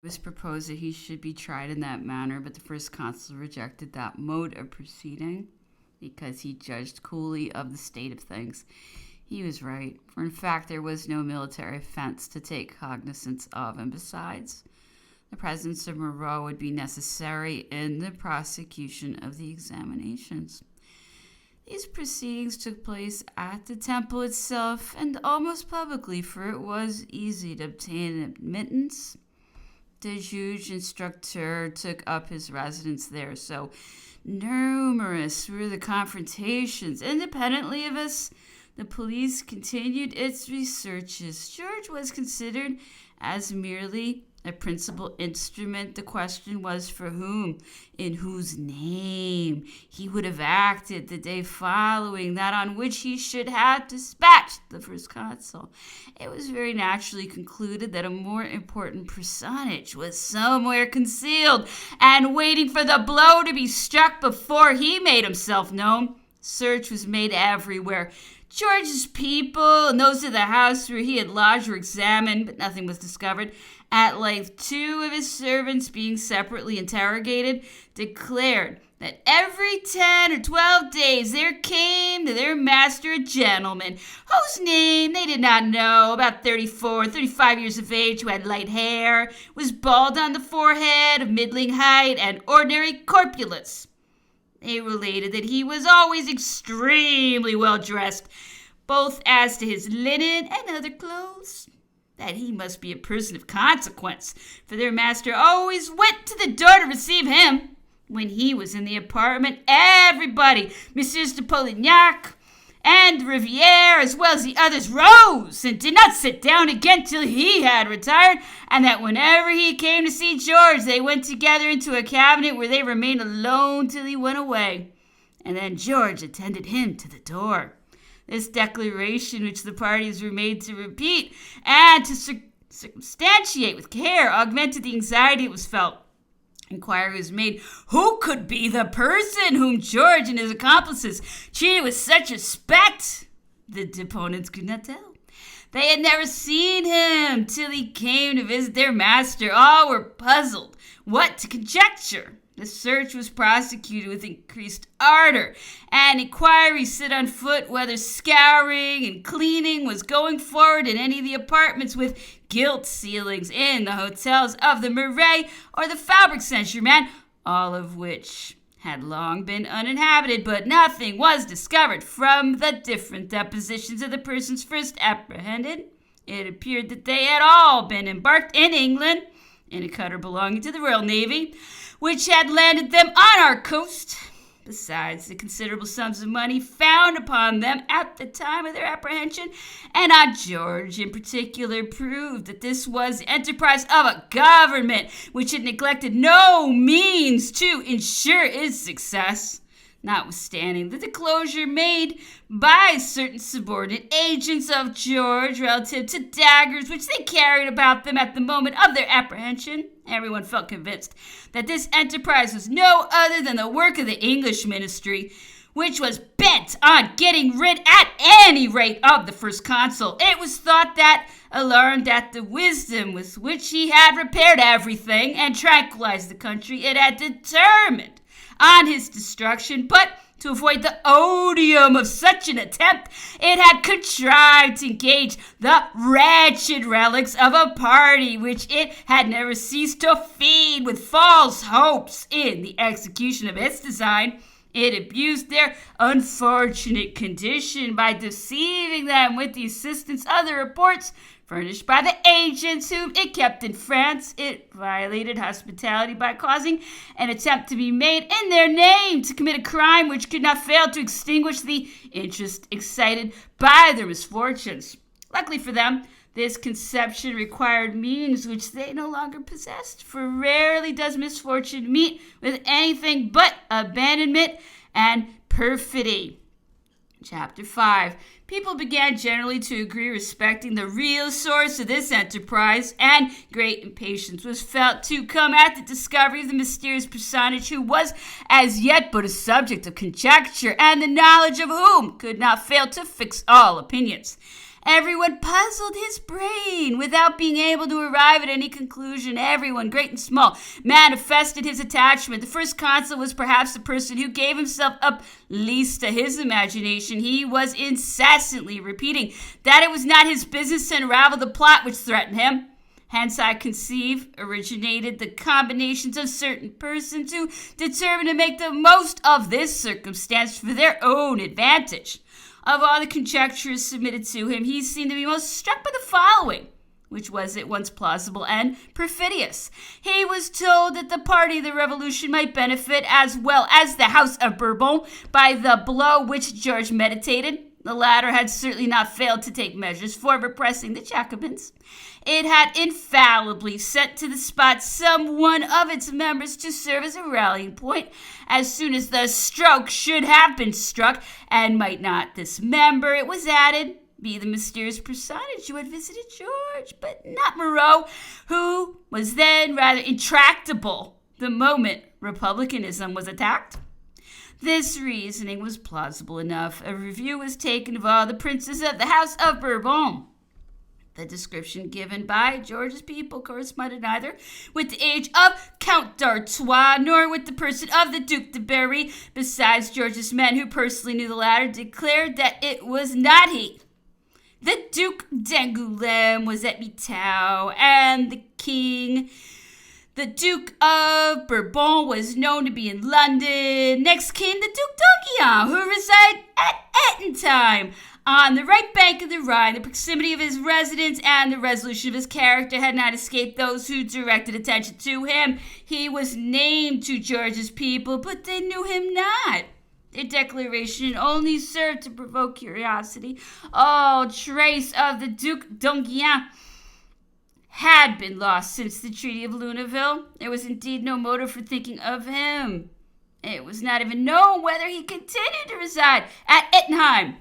It was proposed that he should be tried in that manner, but the first consul rejected that mode of proceeding because he judged coolly of the state of things. He was right, for in fact there was no military offense to take cognizance of, and besides, the presence of Moreau would be necessary in the prosecution of the examinations. These proceedings took place at the temple itself, and almost publicly, for it was easy to obtain admittance. The juge instructor took up his residence there, so numerous were the confrontations. Independently of us, the police continued its researches. George was considered as merely a principal instrument. The question was for whom, in whose name he would have acted the day following that on which he should have dispatched the first consul. It was very naturally concluded that a more important personage was somewhere concealed and waiting for the blow to be struck before he made himself known. Search was made everywhere. George's people and those of the house where he had lodged were examined, but nothing was discovered. At length, 2 of his servants, being separately interrogated, declared that every 10 or 12 days there came to their master a gentleman, whose name they did not know, about 34, 35 years of age, who had light hair, was bald on the forehead, of middling height, and ordinary corpulence. They related that he was always extremely well dressed, both as to his linen and other clothes, that he must be a person of consequence, for their master always went to the door to receive him. When he was in the apartment, everybody, Messieurs de Polignac and Riviere, as well as the others, rose and did not sit down again till he had retired, and that whenever he came to see George, they went together into a cabinet where they remained alone till he went away, and then George attended him to the door. This declaration, which the parties were made to repeat and to circumstantiate with care, augmented the anxiety that was felt. Inquiry was made who could be the person whom George and his accomplices treated with such respect. The deponents could not tell. They had never seen him till he came to visit their master. All were puzzled what to conjecture. The search was prosecuted with increased ardor, and inquiries set on foot whether scouring and cleaning was going forward in any of the apartments with gilt ceilings in the hotels of the Marais or the Faubourg Saint-Germain, all of which had long been uninhabited, but nothing was discovered from the different depositions of the persons first apprehended. It appeared that they had all been embarked in England in a cutter belonging to the Royal Navy, which had landed them on our coast, besides the considerable sums of money found upon them at the time of their apprehension, and on George in particular, proved that this was the enterprise of a government which had neglected no means to ensure its success. Notwithstanding the disclosure made by certain subordinate agents of George relative to daggers which they carried about them at the moment of their apprehension, everyone felt convinced that this enterprise was no other than the work of the English ministry, which was bent on getting rid at any rate of the first consul. It was thought that, alarmed at the wisdom with which he had repaired everything and tranquilized the country, it had determined on his destruction, but to avoid the odium of such an attempt, it had contrived to engage the wretched relics of a party which it had never ceased to feed with false hopes in the execution of its design. It abused their unfortunate condition by deceiving them with the assistance of the reports furnished by the agents whom it kept in France. It violated hospitality by causing an attempt to be made in their name to commit a crime which could not fail to extinguish the interest excited by their misfortunes. Luckily for them, this conception required means which they no longer possessed, for rarely does misfortune meet with anything but abandonment and perfidy. Chapter 5. People began generally to agree respecting the real source of this enterprise, and great impatience was felt to come at the discovery of the mysterious personage who was as yet but a subject of conjecture, and the knowledge of whom could not fail to fix all opinions. Everyone puzzled his brain without being able to arrive at any conclusion. Everyone, great and small, manifested his attachment. The first consul was perhaps the person who gave himself up least to his imagination. He was incessantly repeating that it was not his business to unravel the plot which threatened him. Hence, I conceive, originated the combinations of certain persons who determined to make the most of this circumstance for their own advantage. Of all the conjectures submitted to him, he seemed to be most struck by the following, which was at once plausible and perfidious. He was told that the party of the revolution might benefit as well as the House of Bourbon by the blow which George meditated. The latter had certainly not failed to take measures for repressing the Jacobins. It had infallibly sent to the spot some one of its members to serve as a rallying point as soon as the stroke should have been struck, and might not this member, it was added, be the mysterious personage who had visited George, but not Moreau, who was then rather intractable the moment republicanism was attacked. This reasoning was plausible enough. A review was taken of all the princes of the House of Bourbon. The description given by George's people corresponded neither with the age of Count d'Artois nor with the person of the Duc de Berry. Besides, George's men, who personally knew the latter, declared that it was not he. The Duc d'Angoulême was at Mitau, and the king, the Duke of Bourbon, was known to be in London. Next came the Duc d'Enghien, who resided at Ettenheim, on the right bank of the Rhine. The proximity of his residence and the resolution of his character had not escaped those who directed attention to him. He was named to George's people, but they knew him not. Their declaration only served to provoke curiosity. All trace of the Duc d'Enghien had been lost since the Treaty of Luneville. There was indeed no motive for thinking of him. It was not even known whether he continued to reside at Ettenheim.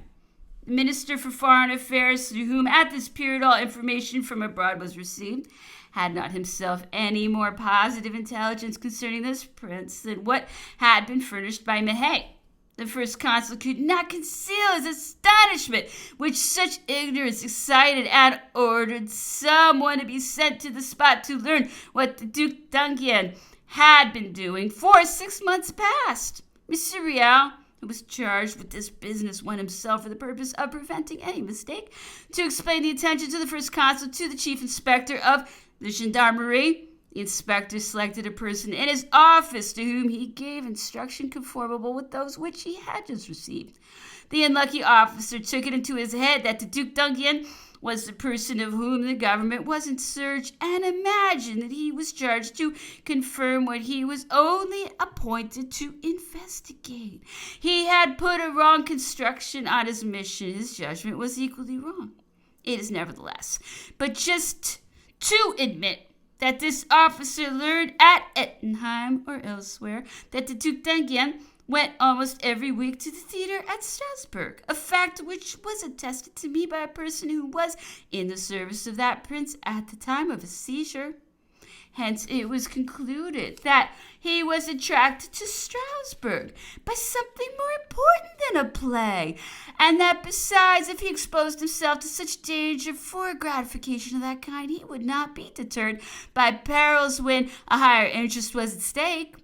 The Minister for Foreign Affairs, through whom at this period all information from abroad was received, had not himself any more positive intelligence concerning this prince than what had been furnished by Mahay. The first consul could not conceal his astonishment, which such ignorance excited, and ordered someone to be sent to the spot to learn what the Duc d'Enghien had been doing for 6 months past. Monsieur Riel, who was charged with this business, went himself for the purpose of preventing any mistake to explain the intentions of the first consul to the chief inspector of the gendarmerie. The inspector selected a person in his office to whom he gave instruction conformable with those which he had just received. The unlucky officer took it into his head that the Duc d'Enghien was the person of whom the government was in search, and imagined that he was charged to confirm what he was only appointed to investigate. He had put a wrong construction on his mission. His judgment was equally wrong. It is nevertheless but just to admit that this officer learned at Ettenheim or elsewhere that the Duc d'Enghien went almost every week to the theater at Strasbourg, a fact which was attested to me by a person who was in the service of that prince at the time of his seizure. Hence it was concluded that he was attracted to Strasbourg by something more important than a play, and that besides, if he exposed himself to such danger for a gratification of that kind, he would not be deterred by perils when a higher interest was at stake.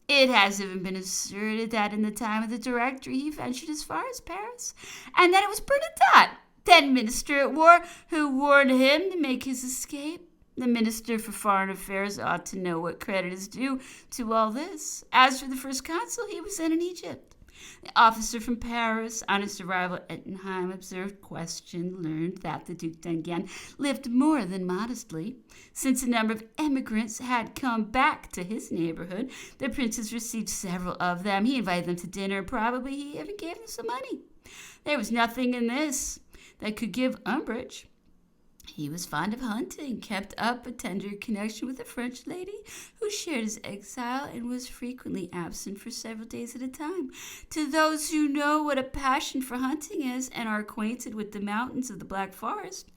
It has even been asserted that in the time of the Directory he ventured as far as Paris, and that it was Bernadotte, then minister at war, who warned him to make his escape. The Minister for Foreign Affairs ought to know what credit is due to all this. As for the first consul, he was then in Egypt. The officer from Paris, on his arrival at Ettenheim, observed, questioned, learned that the Duc d'Enghien lived more than modestly. Since a number of emigrants had come back to his neighborhood, the prince has received several of them. He invited them to dinner. Probably he even gave them some money. There was nothing in this that could give umbrage. He was fond of hunting, kept up a tender connection with a French lady who shared his exile and was frequently absent for several days at a time. To those who know what a passion for hunting is and are acquainted with the mountains of the Black Forest,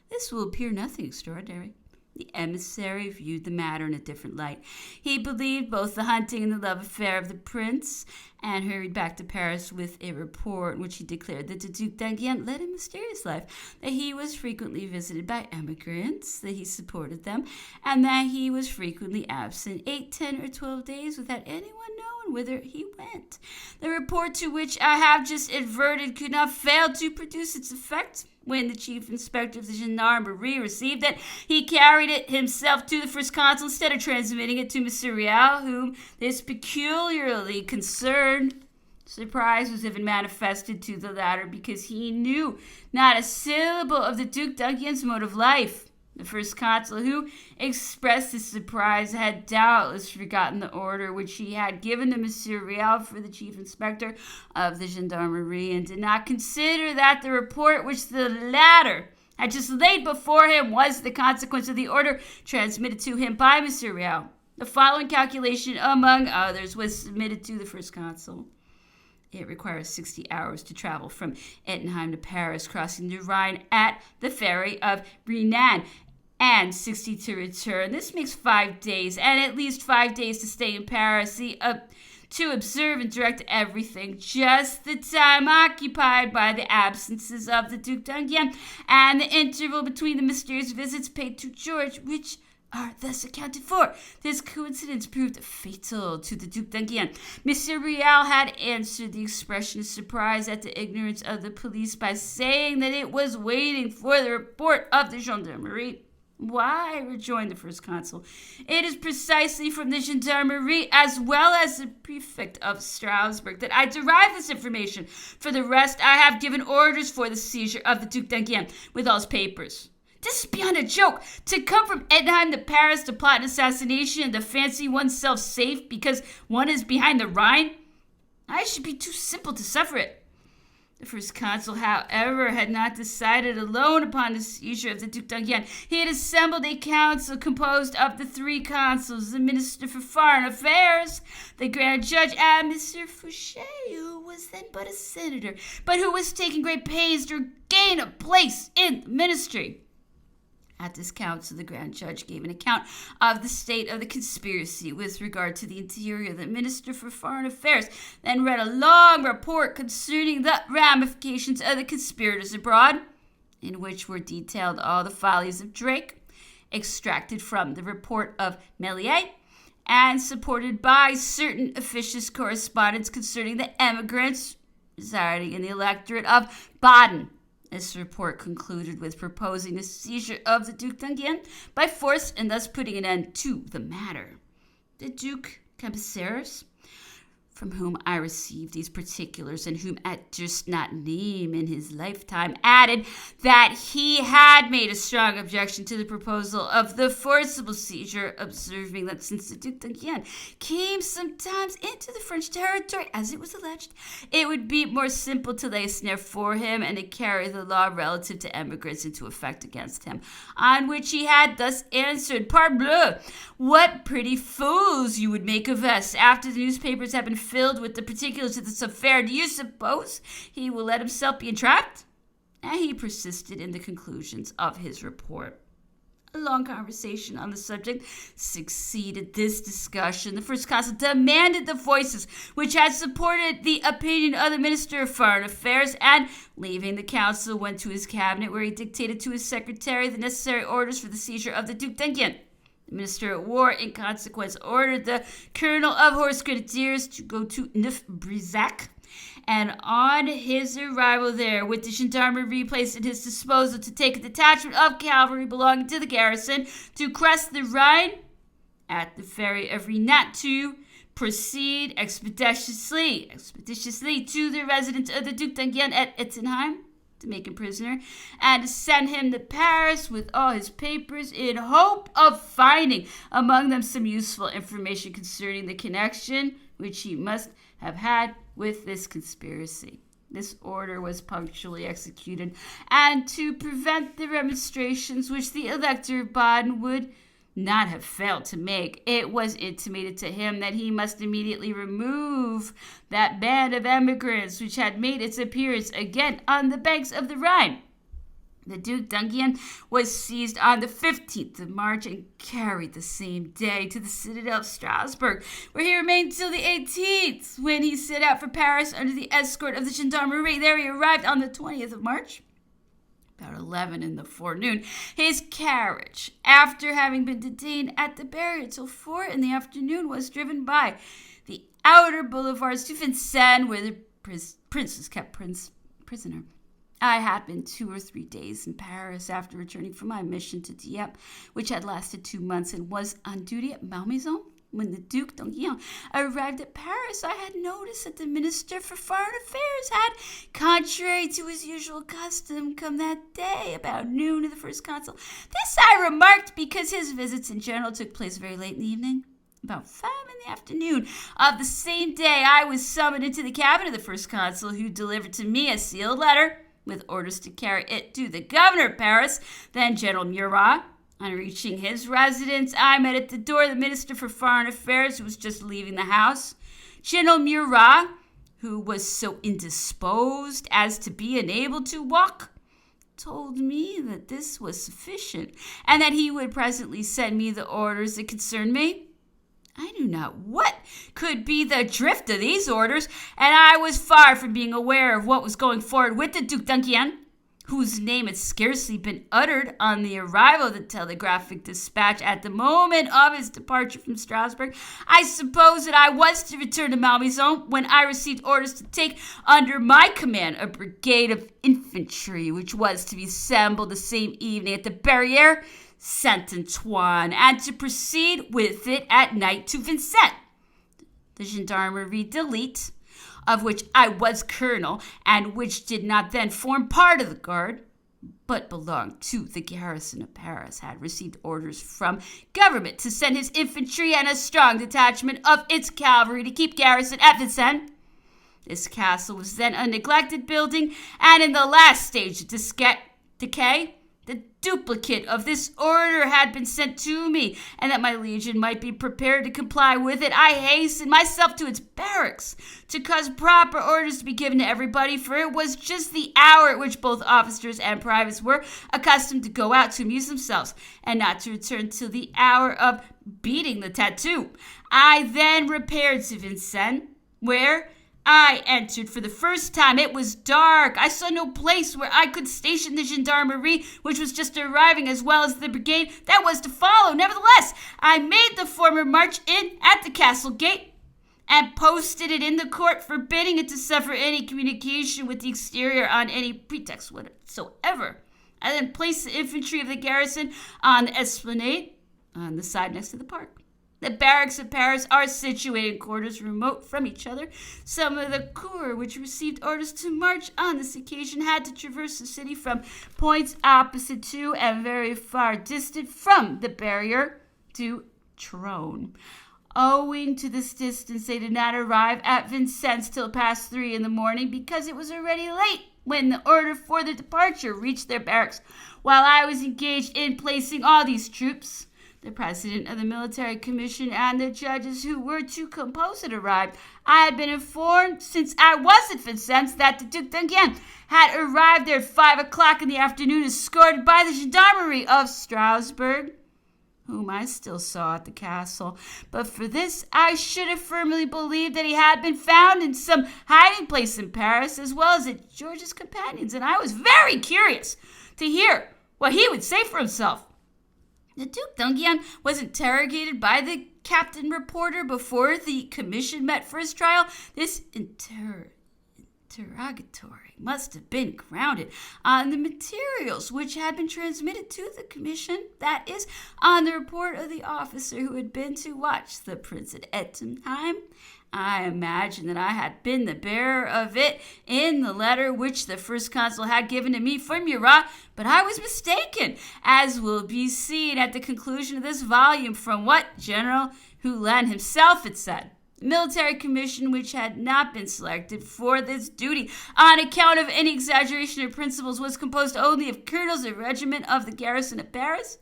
this will appear nothing extraordinary. The emissary viewed the matter in a different light. He believed both the hunting and the love affair of the prince, and hurried back to Paris with a report in which he declared that the Duc d'Enghien led a mysterious life, that he was frequently visited by emigrants, that he supported them, and that he was frequently absent 8, 10, or 12 days without anyone knowing whither he went. The report to which I have just adverted could not fail to produce its effect. When the chief inspector of the gendarmerie received it, he carried it himself to the first consul instead of transmitting it to Monsieur Riel, whom this peculiarly concerned. Surprise was even manifested to the latter because he knew not a syllable of the Duc d'Enguien's mode of life. The first consul who expressed his surprise had doubtless forgotten the order which he had given to Monsieur Riel for the chief inspector of the gendarmerie, and did not consider that the report which the latter had just laid before him was the consequence of the order transmitted to him by Monsieur Riel. The following calculation, among others, was submitted to the first consul. It requires 60 hours to travel from Ettenheim to Paris, crossing the Rhine at the ferry of Renan, and 60 to return. This makes 5 days, and at least 5 days to stay in Paris, to observe and direct everything. Just the time occupied by the absences of the Duc d'Enghien, and the interval between the mysterious visits paid to George, which are thus accounted for. This coincidence proved fatal to the Duc d'Enghien. Monsieur Riel had answered the expression of surprise at the ignorance of the police by saying that it was waiting for the report of the gendarmerie. Why, rejoined the first consul, it is precisely from the gendarmerie as well as the prefect of Strasbourg that I derive this information. For the rest, I have given orders for the seizure of the Duc d'Enghien with all his papers. This is beyond a joke. To come from Ettenheim to Paris to plot an assassination and to fancy oneself safe because one is behind the Rhine? I should be too simple to suffer it. The first consul, however, had not decided alone upon the seizure of the Duc d'Enghien. He had assembled a council composed of the 3 consuls, the Minister for Foreign Affairs, the Grand Judge, and Monsieur Fouché, who was then but a senator, but who was taking great pains to gain a place in the ministry. At this council, the Grand Judge gave an account of the state of the conspiracy with regard to the interior. The Minister for Foreign Affairs then read a long report concerning the ramifications of the conspirators abroad, in which were detailed all the follies of Drake, extracted from the report of Méliès, and supported by certain officious correspondence concerning the emigrants residing in the electorate of Baden. This report concluded with proposing the seizure of the Duc d'Enghien by force and thus putting an end to the matter. The Duc Campesers, from whom I received these particulars and whom I durst not name in his lifetime, added that he had made a strong objection to the proposal of the forcible seizure, observing that since the Duc d'Enghien came sometimes into the French territory, as it was alleged, it would be more simple to lay a snare for him and to carry the law relative to emigrants into effect against him. On which he had thus answered, Parbleu, what pretty fools you would make of us after the newspapers have been filled with the particulars of this affair. Do you suppose he will let himself be entrapped? And he persisted in the conclusions of his report. A long conversation on the subject succeeded this discussion. The first consul demanded the voices which had supported the opinion of the Minister of Foreign Affairs, and, leaving the council, went to his cabinet, where he dictated to his secretary the necessary orders for the seizure of the Duc d'Enghien. The Minister at War, in consequence, ordered the Colonel of Horse Grenadiers to go to Neuf-Brissac, and on his arrival there, with the gendarmerie placed at his disposal, to take a detachment of cavalry belonging to the garrison to cross the Rhine at the ferry of Renat to proceed expeditiously to the residence of the Duc d'Enghien at Ettenheim, to make him prisoner, and to send him to Paris with all his papers in hope of finding among them some useful information concerning the connection which he must have had with this conspiracy. This order was punctually executed, and to prevent the remonstrations which the Elector of Baden would not have failed to make, it was intimated to him that he must immediately remove that band of emigrants which had made its appearance again on the banks of the Rhine. The Duc d'Enghien was seized on the 15th of March and carried the same day to the citadel of Strasbourg, where he remained till the 18th, when he set out for Paris under the escort of the gendarmerie. There he arrived on the 20th of March, about 11 in the forenoon. His carriage, after having been detained at the barrier till 4 in the afternoon, was driven by the outer boulevards to Vincennes, where the prince was kept prisoner. I had been 2 or 3 days in Paris after returning from my mission to Dieppe, which had lasted 2 months, and was on duty at Malmaison. When the Duc d'Enghien arrived at Paris, I had noticed that the Minister for Foreign Affairs had, contrary to his usual custom, come that day about noon to the First Consul. This I remarked because his visits in general took place very late in the evening. About 5 in the afternoon of the same day, I was summoned into the cabinet of the First Consul, who delivered to me a sealed letter with orders to carry it to the governor of Paris, then General Murat. On reaching his residence, I met at the door the Minister for Foreign Affairs, who was just leaving the house. General Murat, who was so indisposed as to be unable to walk, told me that this was sufficient, and that he would presently send me the orders that concerned me. I knew not what could be the drift of these orders, and I was far from being aware of what was going forward with the Duc d'Enghien, whose name had scarcely been uttered on the arrival of the telegraphic dispatch at the moment of his departure from Strasbourg. I suppose that I was to return to Malmaison when I received orders to take under my command a brigade of infantry, which was to be assembled the same evening at the Barrière Saint-Antoine, and to proceed with it at night to Vincennes. The gendarmerie d'élite, of which I was colonel, and which did not then form part of the guard, but belonged to the garrison of Paris, had received orders from government to send his infantry and a strong detachment of its cavalry to keep garrison at Vincennes. This castle was then a neglected building, and in the last stage of decay. The duplicate of this order had been sent to me, and that my legion might be prepared to comply with it, I hastened myself to its barracks to cause proper orders to be given to everybody, for it was just the hour at which both officers and privates were accustomed to go out to amuse themselves, and not to return till the hour of beating the tattoo. I then repaired to Vincennes, where I entered for the first time. It was dark. I saw no place where I could station the gendarmerie, which was just arriving, as well as the brigade that was to follow. Nevertheless, I made the former march in at the castle gate and posted it in the court, forbidding it to suffer any communication with the exterior on any pretext whatsoever. I then placed the infantry of the garrison on the esplanade, on the side next to the park. The barracks of Paris are situated in quarters remote from each other. Some of the corps which received orders to march on this occasion had to traverse the city from points opposite to and very far distant from the barrier to Trône. Owing to this distance, they did not arrive at Vincennes till past 3 in the morning, because it was already late when the order for the departure reached their barracks. While I was engaged in placing all these troops, the president of the military commission and the judges who were to compose it arrived. I had been informed, since I was at Vincennes, that the Duc d'Enghien had arrived there at 5 o'clock in the afternoon, escorted by the gendarmerie of Strasbourg, whom I still saw at the castle. But for this, I should have firmly believed that he had been found in some hiding place in Paris, as well as at George's companions, and I was very curious to hear what he would say for himself. The Duc d'Enghien was interrogated by the captain reporter before the commission met for his trial. This interrogatory must have been grounded on the materials which had been transmitted to the commission, that is, on the report of the officer who had been to watch the prince at Ettenheim. I imagined that I had been the bearer of it in the letter which the first consul had given to me from Murat, but I was mistaken, as will be seen at the conclusion of this volume, from what General Hulin himself had said. The military commission, which had not been selected for this duty on account of any exaggeration of principles, was composed only of colonels of regiment of the garrison of Paris,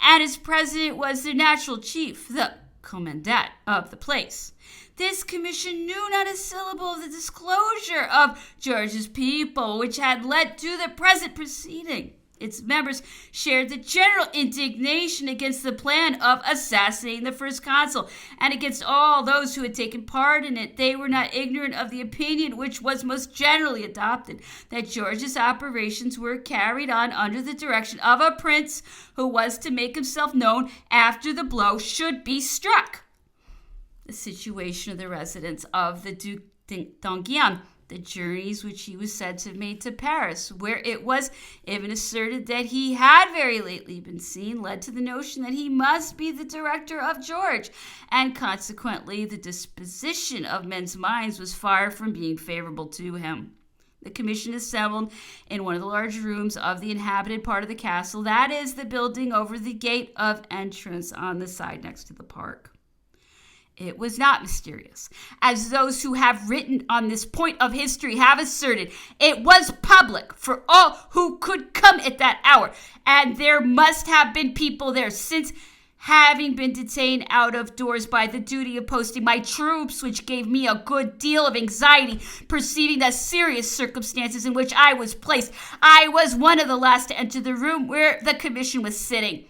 and its president was their natural chief, the commandant of the place. This commission knew not a syllable of the disclosure of George's people, which had led to the present proceeding. Its members shared the general indignation against the plan of assassinating the first consul and against all those who had taken part in it. They were not ignorant of the opinion which was most generally adopted, that George's operations were carried on under the direction of a prince who was to make himself known after the blow should be struck. The situation of the residence of the Duc d'Enghien, the journeys which he was said to have made to Paris, where it was even asserted that he had very lately been seen, led to the notion that he must be the director of George, and consequently the disposition of men's minds was far from being favorable to him. The commission assembled in one of the large rooms of the inhabited part of the castle, that is, the building over the gate of entrance on the side next to the park. It was not mysterious. As those who have written on this point of history have asserted, it was public for all who could come at that hour, and there must have been people there, since, having been detained out of doors by the duty of posting my troops, which gave me a good deal of anxiety, perceiving the serious circumstances in which I was placed, I was one of the last to enter the room where the commission was sitting.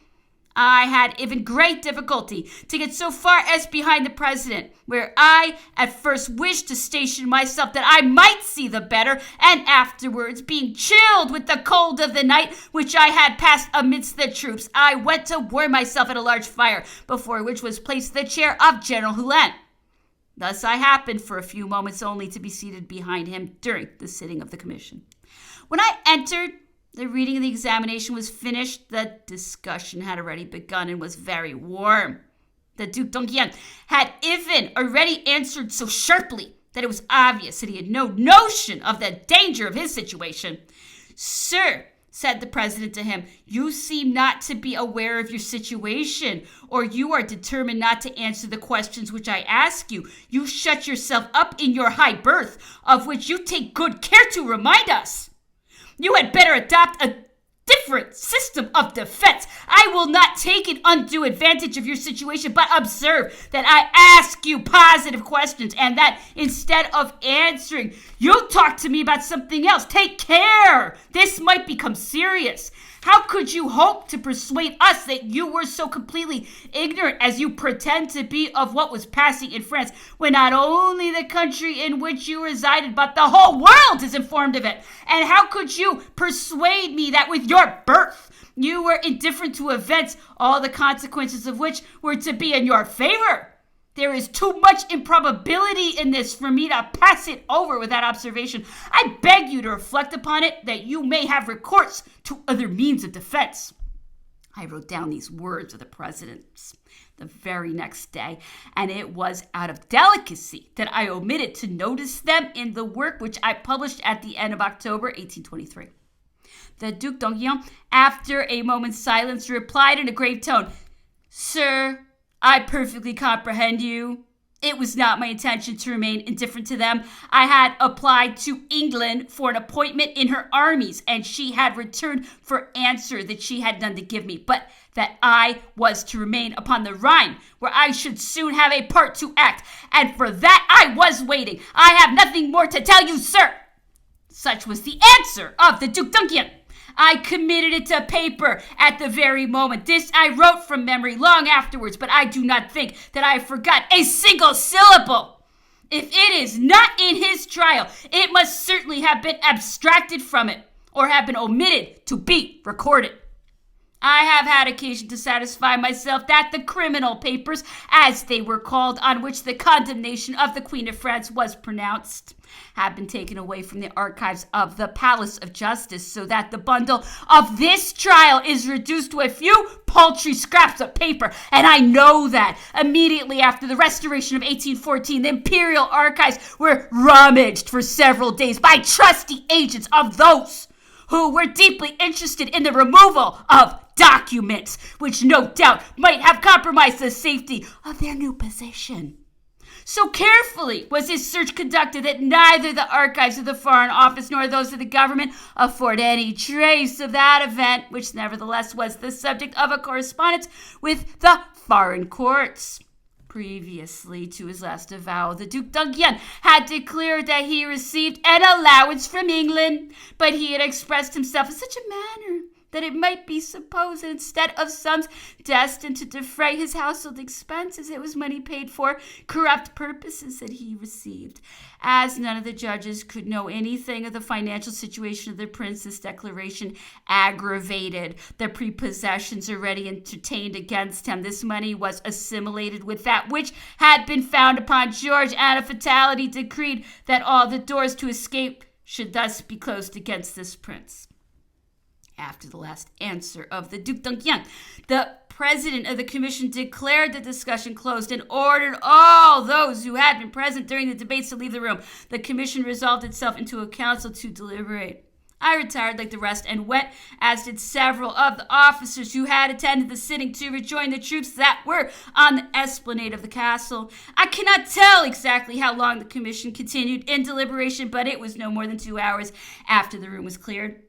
I had even great difficulty to get so far as behind the president, where I at first wished to station myself that I might see the better, and afterwards, being chilled with the cold of the night which I had passed amidst the troops, I went to warm myself at a large fire, before which was placed the chair of General Hulin. Thus I happened for a few moments only to be seated behind him during the sitting of the commission. When I entered, the reading of the examination was finished. The discussion had already begun and was very warm. The Duc d'Enghien had even already answered so sharply that it was obvious that he had no notion of the danger of his situation. "Sir," said the president to him, "you seem not to be aware of your situation, or you are determined not to answer the questions which I ask you. You shut yourself up in your high berth, of which you take good care to remind us. You had better adopt a different system of defense. I will not take an undue advantage of your situation, but observe that I ask you positive questions, and that instead of answering, you talk to me about something else. Take care. This might become serious. How could you hope to persuade us that you were so completely ignorant as you pretend to be of what was passing in France, when not only the country in which you resided, but the whole world is informed of it? And how could you persuade me that with your birth you were indifferent to events, all the consequences of which were to be in your favor? There is too much improbability in this for me to pass it over without observation. I beg you to reflect upon it, that you may have recourse to other means of defense." I wrote down these words of the president's the very next day, and it was out of delicacy that I omitted to notice them in the work which I published at the end of October 1823. The Duc d'Enghien, after a moment's silence, replied in a grave tone, "Sir, I perfectly comprehend you. It was not my intention to remain indifferent to them. I had applied to England for an appointment in her armies, and she had returned for answer that she had none to give me, but that I was to remain upon the Rhine, where I should soon have a part to act, and for that I was waiting. I have nothing more to tell you, sir." Such was the answer of the Duc d'Enghien. I committed it to paper at the very moment. This I wrote from memory long afterwards, but I do not think that I forgot a single syllable. If it is not in his trial, it must certainly have been abstracted from it, or have been omitted to be recorded. I have had occasion to satisfy myself that the criminal papers, as they were called, on which the condemnation of the Queen of France was pronounced, have been taken away from the archives of the Palace of Justice, so that the bundle of this trial is reduced to a few paltry scraps of paper. And I know that immediately after the Restoration of 1814, the imperial archives were rummaged for several days by trusty agents of those who were deeply interested in the removal of documents, which no doubt might have compromised the safety of their new position. So carefully was this search conducted that neither the archives of the Foreign Office nor those of the government afford any trace of that event, which nevertheless was the subject of a correspondence with the foreign courts. Previously to his last avowal, the Duc d'Enghien had declared that he received an allowance from England, but he had expressed himself in such a manner that it might be supposed that instead of sums destined to defray his household expenses, it was money paid for corrupt purposes that he received. As none of the judges could know anything of the financial situation of the prince, this declaration aggravated the prepossessions already entertained against him. This money was assimilated with that which had been found upon George, and a fatality decreed that all the doors to escape should thus be closed against this prince. After the last answer of the Duc d'Enghien, the president of the commission declared the discussion closed and ordered all those who had been present during the debates to leave the room. The commission resolved itself into a council to deliberate. I retired like the rest and went, as did several of the officers who had attended the sitting, to rejoin the troops that were on the esplanade of the castle. I cannot tell exactly how long the commission continued in deliberation, but it was no more than 2 hours after the room was cleared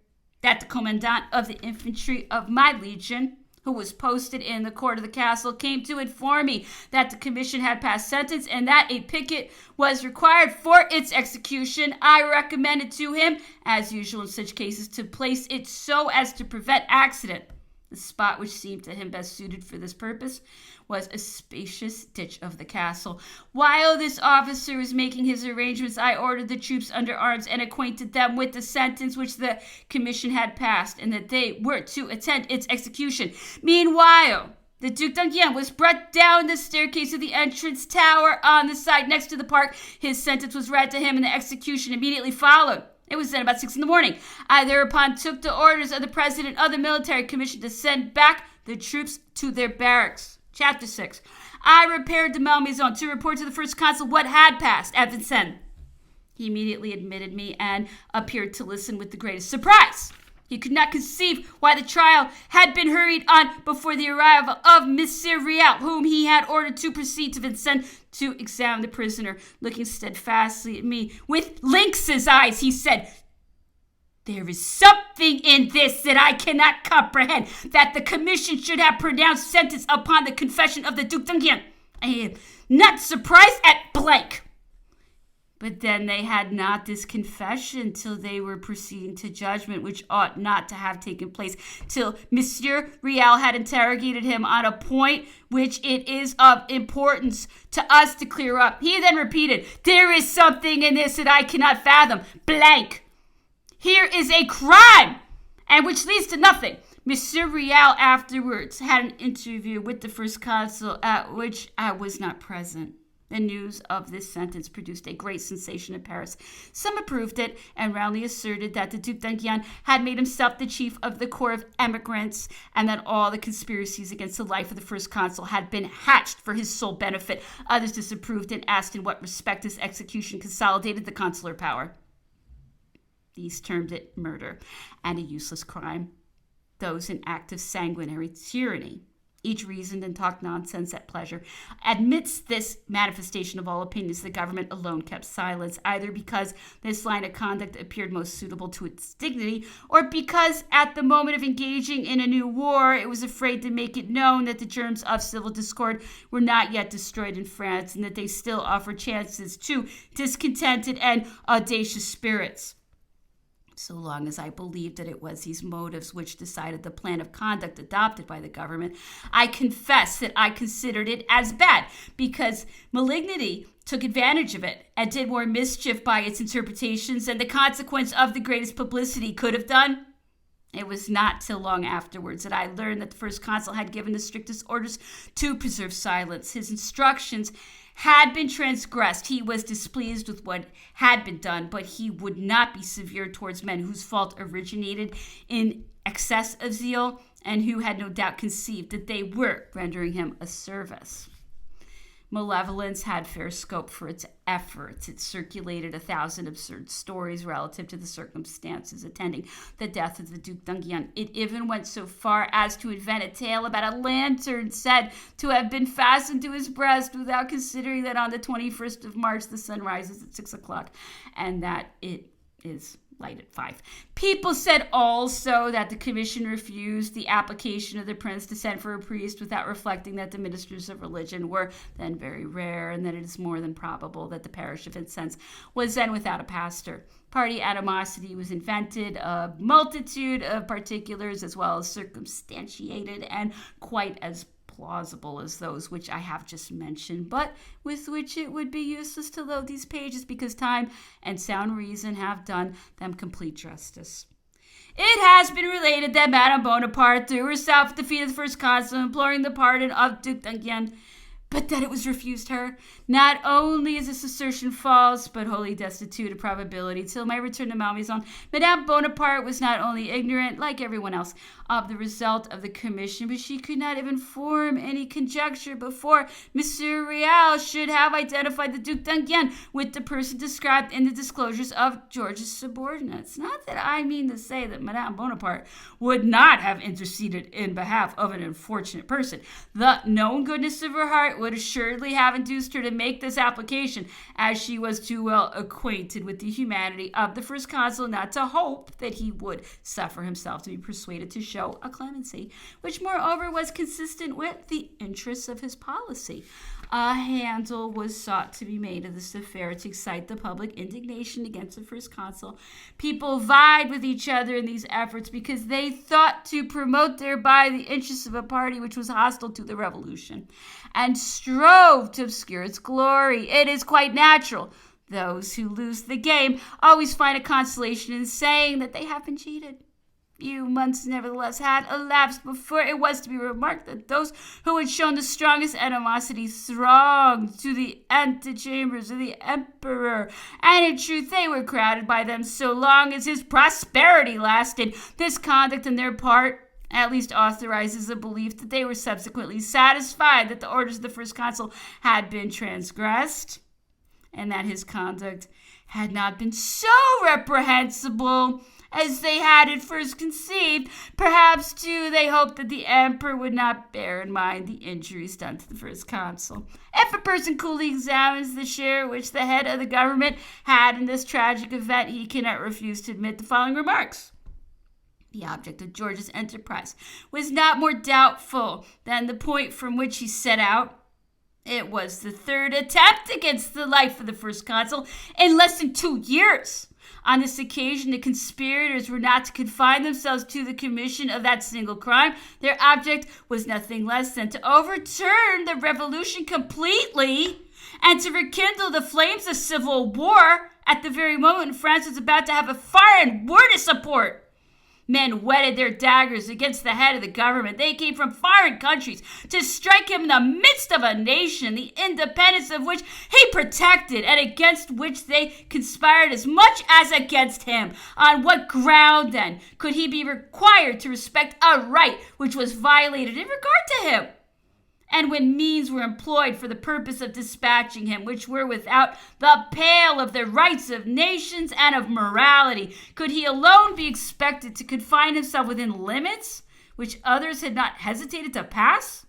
that the commandant of the infantry of my legion, who was posted in the court of the castle, came to inform me that the commission had passed sentence and that a picket was required for its execution. I recommended to him, as usual in such cases, to place it so as to prevent accident. The spot which seemed to him best suited for this purpose was a spacious ditch of the castle. While this officer was making his arrangements, I ordered the troops under arms and acquainted them with the sentence which the commission had passed, and that they were to attend its execution. Meanwhile, the Duc d'Enghien was brought down the staircase of the entrance tower on the side next to the park. His sentence was read to him, and the execution immediately followed. It was then about 6 a.m. I thereupon took the orders of the president of the military commission to send back the troops to their barracks. Chapter 6. I repaired to Malmaison to report to the first consul what had passed at Vincennes. He immediately admitted me and appeared to listen with the greatest surprise. He could not conceive why the trial had been hurried on before the arrival of Monsieur Riel, whom he had ordered to proceed to Vincennes to examine the prisoner. Looking steadfastly at me with lynx's eyes, he said, "There is something in this that I cannot comprehend, that the commission should have pronounced sentence upon the confession of the Duc d'Enghien. I am not surprised at blank." But then they had not this confession till they were proceeding to judgment, which ought not to have taken place till Monsieur Riel had interrogated him on a point which it is of importance to us to clear up. He then repeated, "There is something in this that I cannot fathom. Blank. Here is a crime, and which leads to nothing." Monsieur Riel afterwards had an interview with the first consul, at which I was not present. The news of this sentence produced a great sensation in Paris. Some approved it and roundly asserted that the Duc d'Enghien had made himself the chief of the corps of emigrants, and that all the conspiracies against the life of the first consul had been hatched for his sole benefit. Others disapproved and asked in what respect this execution consolidated the consular power. These termed it murder and a useless crime. Those in active sanguinary tyranny. Each reasoned and talked nonsense at pleasure. Amidst this manifestation of all opinions, the government alone kept silence, either because this line of conduct appeared most suitable to its dignity, or because at the moment of engaging in a new war, it was afraid to make it known that the germs of civil discord were not yet destroyed in France, and that they still offered chances to discontented and audacious spirits. So long as I believed that it was these motives which decided the plan of conduct adopted by the government, I confess that I considered it as bad, because malignity took advantage of it and did more mischief by its interpretations than the consequence of the greatest publicity could have done. It was not till long afterwards that I learned that the first consul had given the strictest orders to preserve silence. His instructions had been transgressed. He was displeased with what had been done, but he would not be severe towards men whose fault originated in excess of zeal, and who had no doubt conceived that they were rendering him a service. Malevolence had fair scope for its efforts. It circulated 1,000 absurd stories relative to the circumstances attending the death of the Duc d'Enghien. It even went so far as to invent a tale about a lantern said to have been fastened to his breast, without considering that on the 21st of March the sun rises at 6 o'clock, and that it is light at 5. People said also that the commission refused the application of the prince to send for a priest without reflecting that the ministers of religion were then very rare, and that it is more than probable that the parish of Vincennes was then without a pastor. Party animosity was invented, a multitude of particulars as well as circumstantiated and quite as plausible as those which I have just mentioned, but with which it would be useless to load these pages because time and sound reason have done them complete justice. It has been related that Madame Bonaparte threw herself at the feet of the first consul, imploring the pardon of Duc d'Enghien, but that it was refused her. Not only is this assertion false, but wholly destitute of probability. Till my return to Malmaison, Madame Bonaparte was not only ignorant, like everyone else, of the result of the commission, but she could not even form any conjecture before Monsieur Real should have identified the Duc d'Enghien with the person described in the disclosures of George's subordinates. Not that I mean to say that Madame Bonaparte would not have interceded in behalf of an unfortunate person. The known goodness of her heart would assuredly have induced her to make this application, as she was too well acquainted with the humanity of the first consul not to hope that he would suffer himself to be persuaded to show a clemency, which moreover was consistent with the interests of his policy. A handle was sought to be made of this affair to excite the public indignation against the first consul. People vied with each other in these efforts because they thought to promote thereby the interests of a party which was hostile to the revolution, and strove to obscure its glory. It is quite natural. Those who lose the game always find a consolation in saying that they have been cheated. Few months, nevertheless, had elapsed before it was to be remarked that those who had shown the strongest animosity thronged to the antechambers of the emperor, and in truth they were crowded by them so long as his prosperity lasted. This conduct on their part at least authorizes the belief that they were subsequently satisfied that the orders of the first consul had been transgressed, and that his conduct had not been so reprehensible as they had at first conceived. Perhaps, too, they hoped that the emperor would not bear in mind the injuries done to the first consul. If a person coolly examines the share which the head of the government had in this tragic event, he cannot refuse to admit the following remarks. The object of George's enterprise was not more doubtful than the point from which he set out. It was the third attempt against the life of the first consul in less than 2 years. On this occasion, the conspirators were not to confine themselves to the commission of that single crime. Their object was nothing less than to overturn the revolution completely and to rekindle the flames of civil war at the very moment France was about to have a foreign war to support. Men whetted their daggers against the head of the government. They came from foreign countries to strike him in the midst of a nation, the independence of which he protected, and against which they conspired as much as against him. On what ground, then, could he be required to respect a right which was violated in regard to him? And when means were employed for the purpose of dispatching him, which were without the pale of the rights of nations and of morality, could he alone be expected to confine himself within limits which others had not hesitated to pass?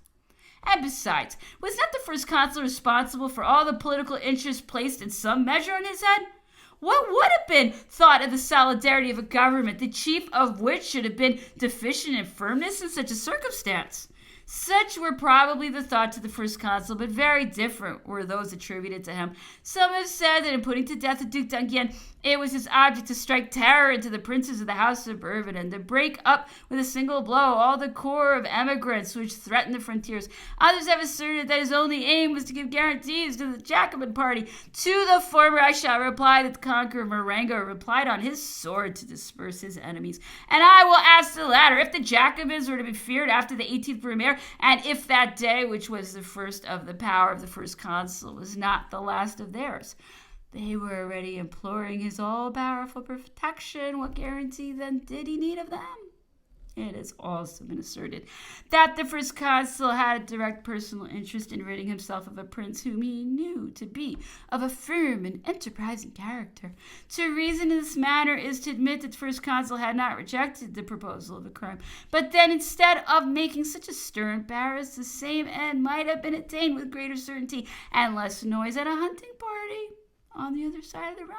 And besides, was not the first consul responsible for all the political interests placed in some measure on his head? What would have been thought of the solidarity of a government, the chief of which should have been deficient in firmness in such a circumstance? Such were probably the thoughts of the first consul, but very different were those attributed to him. Some have said that in putting to death the Duc d'Enghien, it was his object to strike terror into the princes of the House of Bourbon and to break up with a single blow all the corps of emigrants which threatened the frontiers. Others have asserted that his only aim was to give guarantees to the Jacobin party. To the former I shall reply that the conqueror Marengo replied on his sword to disperse his enemies. And I will ask the latter, if the Jacobins were to be feared after the 18th Brumaire, and if that day, which was the first of the power of the first consul, was not the last of theirs. They were already imploring his all-powerful protection. What guarantee, then, did he need of them? It has also been asserted that the first consul had a direct personal interest in ridding himself of a prince whom he knew to be of a firm and enterprising character. To reason in this manner is to admit that the first consul had not rejected the proposal of a crime, but then instead of making such a stir in Paris, the same end might have been attained with greater certainty and less noise at a hunting party on the other side of the Rhine.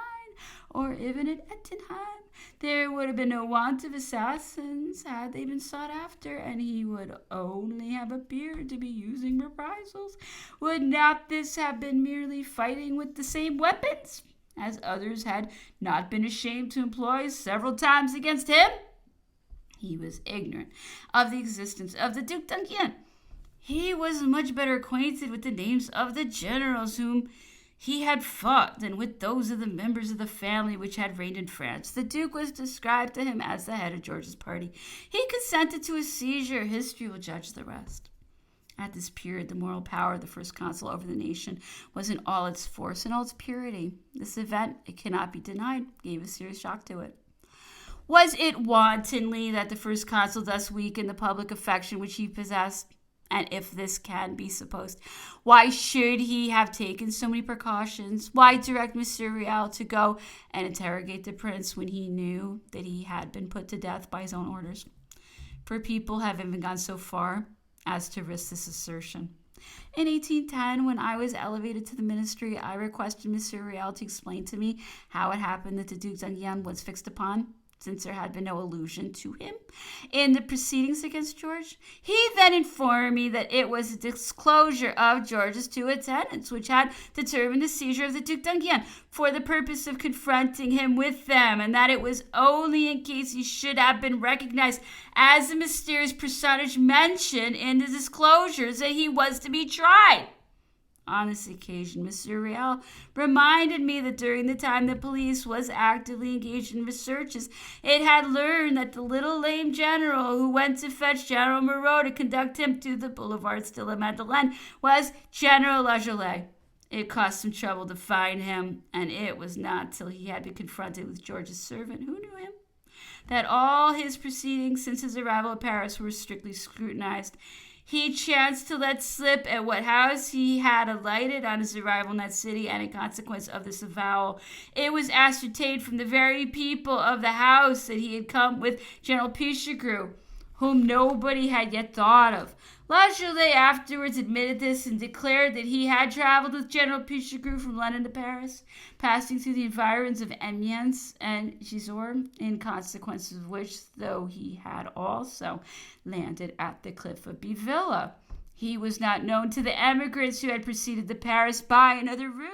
or even at Ettenheim, there would have been no want of assassins had they been sought after, and he would only have appeared to be using reprisals. Would not this have been merely fighting with the same weapons, as others had not been ashamed to employ several times against him? He was ignorant of the existence of the Duc d'Enghien. He was much better acquainted with the names of the generals whom he had fought than with those of the members of the family which had reigned in France. The Duke was described to him as the head of George's party. He consented to his seizure. History will judge the rest. At this period, the moral power of the first consul over the nation was in all its force and all its purity. This event, it cannot be denied, gave a serious shock to it. Was it wantonly that the first consul thus weakened the public affection which he possessed? And if this can be supposed, why should he have taken so many precautions? Why direct Monsieur Riel to go and interrogate the prince when he knew that he had been put to death by his own orders? For people have even gone so far as to risk this assertion. In 1810, when I was elevated to the ministry, I requested Monsieur Riel to explain to me how it happened that the Duc d'Enghien was fixed upon, since there had been no allusion to him in the proceedings against George. He then informed me that it was a disclosure of George's two attendants which had determined the seizure of the Duc d'Enghien for the purpose of confronting him with them, and that it was only in case he should have been recognized as the mysterious personage mentioned in the disclosures that he was to be tried. On this occasion, Monsieur Riel reminded me that during the time the police was actively engaged in researches, it had learned that the little lame general who went to fetch General Moreau to conduct him to the Boulevard de la Madeleine was General Lajolet. It cost him trouble to find him, and it was not till he had been confronted with George's servant, who knew him, that all his proceedings since his arrival at Paris were strictly scrutinized. He chanced to let slip at what house he had alighted on his arrival in that city, and in consequence of this avowal, it was ascertained from the very people of the house that he had come with General Pichegru, whom nobody had yet thought of. Lajolet afterwards admitted this and declared that he had traveled with General Pichegru from London to Paris, passing through the environs of Amiens and Gisors, in consequence of which, though he had also landed at the cliff of Bivilla, he was not known to the emigrants who had proceeded to Paris by another route.